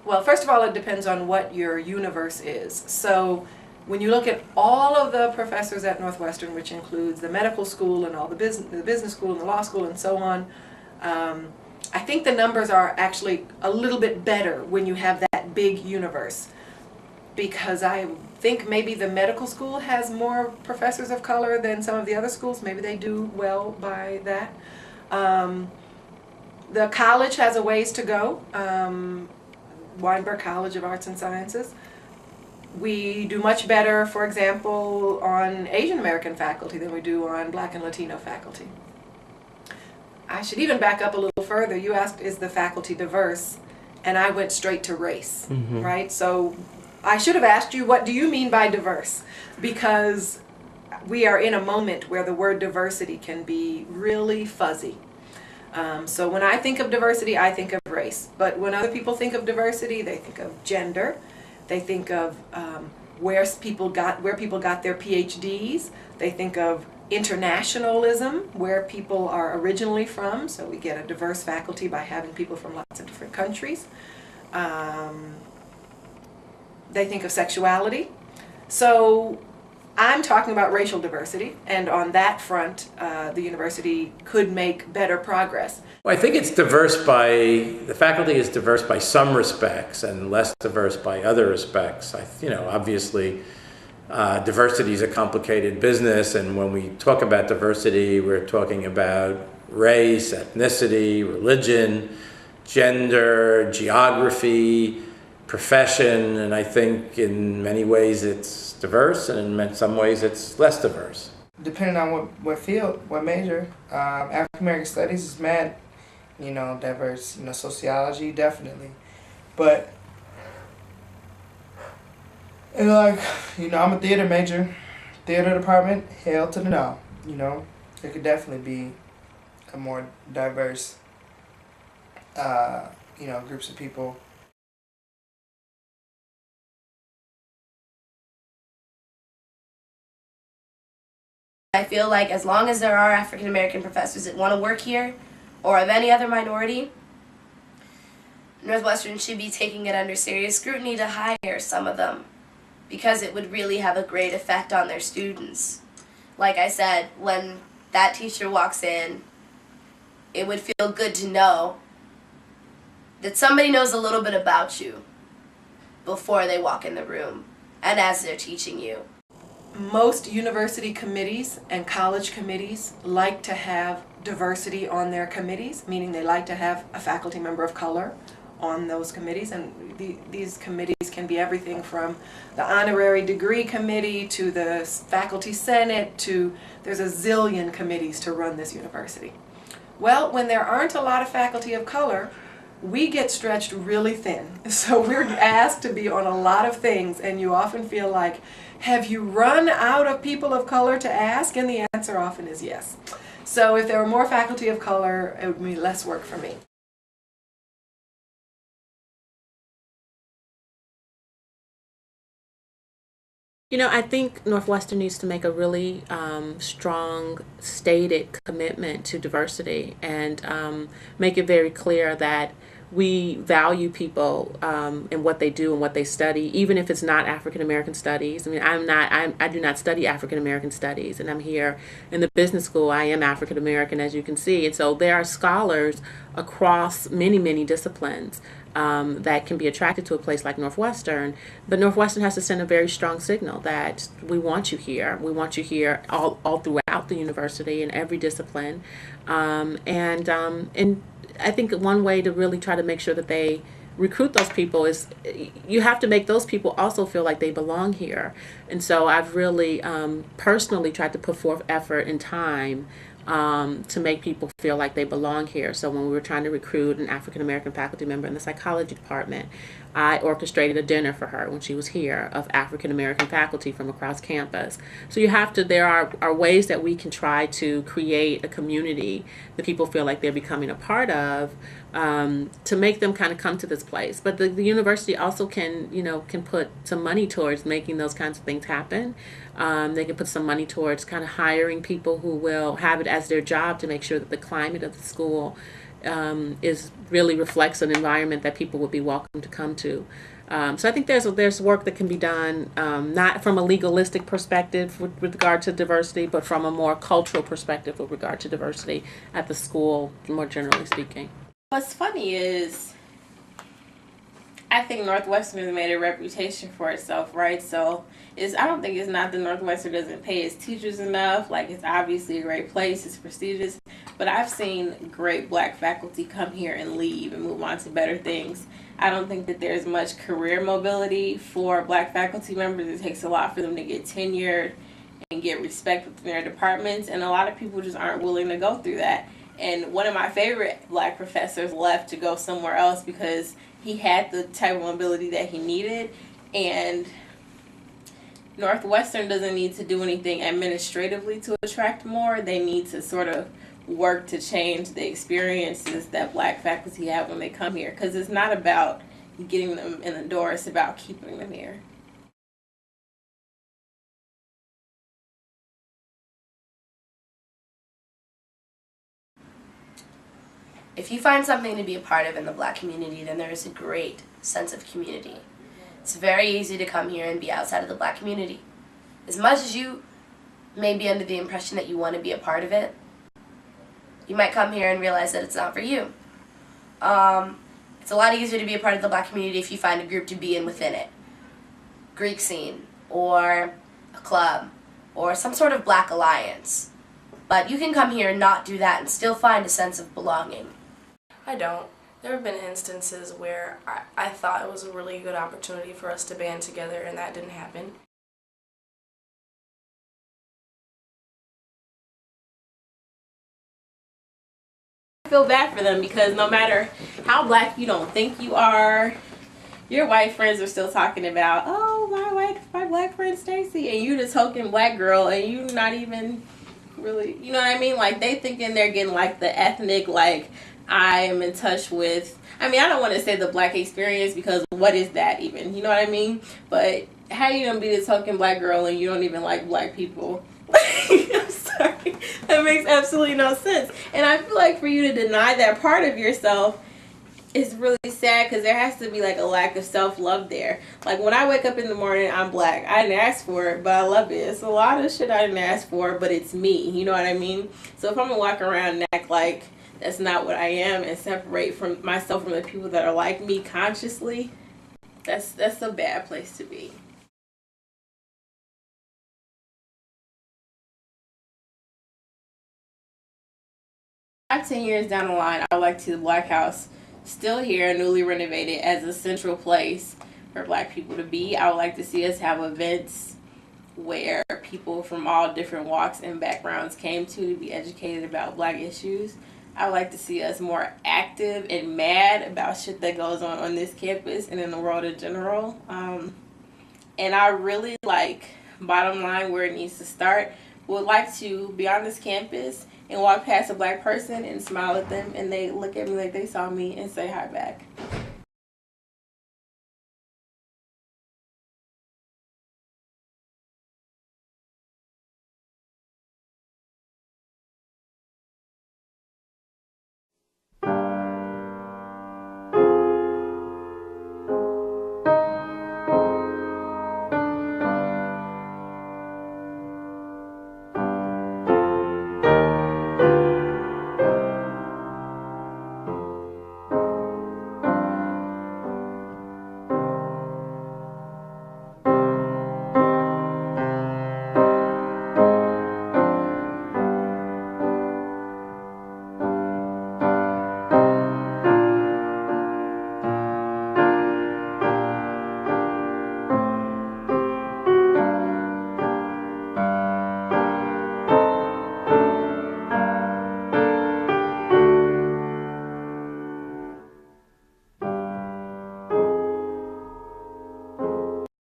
Well, first of all, it depends on what your universe is. So when you look at all of the professors at Northwestern, which includes the medical school and all the business school and the law school and so on, I think the numbers are actually a little bit better when you have that big universe, because I think maybe the medical school has more professors of color than some of the other schools. Maybe they do well by that. The college has a ways to go. Weinberg College of Arts and Sciences. We do much better, for example, on Asian American faculty than we do on Black and Latino faculty. I should even back up a little further. You asked, is the faculty diverse? And I went straight to race, right? So I should have asked you, what do you mean by diverse? Because we are in a moment where the word diversity can be really fuzzy. So when I think of diversity, I think of race. But when other people think of diversity, they think of gender. They think of where people got their PhDs. They think of internationalism, where people are originally from. So we get a diverse faculty by having people from lots of different countries. They think of sexuality. So I'm talking about racial diversity, and on that front, the university could make better progress. Well, I think it's diverse the faculty is diverse by some respects and less diverse by other respects. Obviously, diversity is a complicated business, and when we talk about diversity, we're talking about race, ethnicity, religion, gender, geography, profession, and I think in many ways it's diverse, and in some ways it's less diverse. Depending on what field, what major, African American Studies is mad, diverse. Sociology definitely, but I'm a theater major, theater department, hell to the no. It could definitely be a more diverse, groups of people. I feel like as long as there are African American professors that want to work here, or of any other minority, Northwestern should be taking it under serious scrutiny to hire some of them, because it would really have a great effect on their students. Like I said, when that teacher walks in, it would feel good to know that somebody knows a little bit about you before they walk in the room and as they're teaching you. Most university committees and college committees like to have diversity on their committees, meaning they like to have a faculty member of color on those committees, and these committees can be everything from the honorary degree committee to the faculty senate to there's a zillion committees to run this university. Well, when there aren't a lot of faculty of color, we get stretched really thin. So we're asked to be on a lot of things, and you often feel like, have you run out of people of color to ask? And the answer often is yes. So if there were more faculty of color, it would be less work for me. I think Northwestern needs to make a really strong stated commitment to diversity and make it very clear that we value people and what they do and what they study, even if it's not African American studies. I mean, I do not study African American studies, and I'm here in the business school. I am African American, as you can see, and so there are scholars across many, many disciplines that can be attracted to a place like Northwestern. But Northwestern has to send a very strong signal that we want you here. We want you here all throughout the university in every discipline, and I think one way to really try to make sure that they recruit those people is you have to make those people also feel like they belong here. And so I've really personally tried to put forth effort and time to make people feel like they belong here. So when we were trying to recruit an African American faculty member in the psychology department, I orchestrated a dinner for her when she was here of African American faculty from across campus. So there are ways that we can try to create a community that people feel like they're becoming a part of, to make them kind of come to this place. But the university also can put some money towards making those kinds of things happen. They can put some money towards kind of hiring people who will have it as their job to make sure that the climate of the school is really reflects an environment that people would be welcome to come to. So I think there's work that can be done, not from a legalistic perspective with regard to diversity, but from a more cultural perspective with regard to diversity at the school, more generally speaking. What's funny is I think Northwestern has made a reputation for itself, right? So I don't think it's not that Northwestern doesn't pay its teachers enough. Like, it's obviously a great place, it's prestigious, but I've seen great black faculty come here and leave and move on to better things. I don't think that there's much career mobility for black faculty members. It takes a lot for them to get tenured and get respect within their departments, and a lot of people just aren't willing to go through that. And one of my favorite black professors left to go somewhere else because he had the type of mobility that he needed, and Northwestern doesn't need to do anything administratively to attract more. They need to sort of work to change the experiences that black faculty have when they come here, because it's not about getting them in the door, it's about keeping them here. If you find something to be a part of in the black community, then there is a great sense of community. It's very easy to come here and be outside of the black community. As much as you may be under the impression that you want to be a part of it, you might come here and realize that it's not for you. It's a lot easier to be a part of the black community if you find a group to be in within it. Greek scene, or a club, or some sort of black alliance. But you can come here and not do that and still find a sense of belonging. I don't. There have been instances where I thought it was a really good opportunity for us to band together and that didn't happen. I feel bad for them because no matter how black you don't think you are, your white friends are still talking about, oh, my black friend Stacy, and you the token black girl, and you not even really, you know what I mean? Like, they thinking they're getting like the ethnic, like, I am in touch with, I mean, I don't want to say the black experience because what is that even? You know what I mean? But how you gonna be the token black girl and you don't even like black people? I'm sorry. That makes absolutely no sense. And I feel like for you to deny that part of yourself is really sad, because there has to be like a lack of self-love there. Like, when I wake up in the morning, I'm black. I didn't ask for it, but I love it. It's a lot of shit I didn't ask for, but it's me. You know what I mean? So if I'm gonna walk around and act like that's not what I am and separate from myself from the people that are like me consciously, that's a bad place to be. 5-10 years down the line, I would like to see the Black House still here, newly renovated, as a central place for black people to be. I would like to see us have events where people from all different walks and backgrounds came to be educated about black issues. I would like to see us more active and mad about shit that goes on this campus and in the world in general. And I really, like, bottom line, where it needs to start, would like to be on this campus and walk past a black person and smile at them, and they look at me like they saw me and say hi back.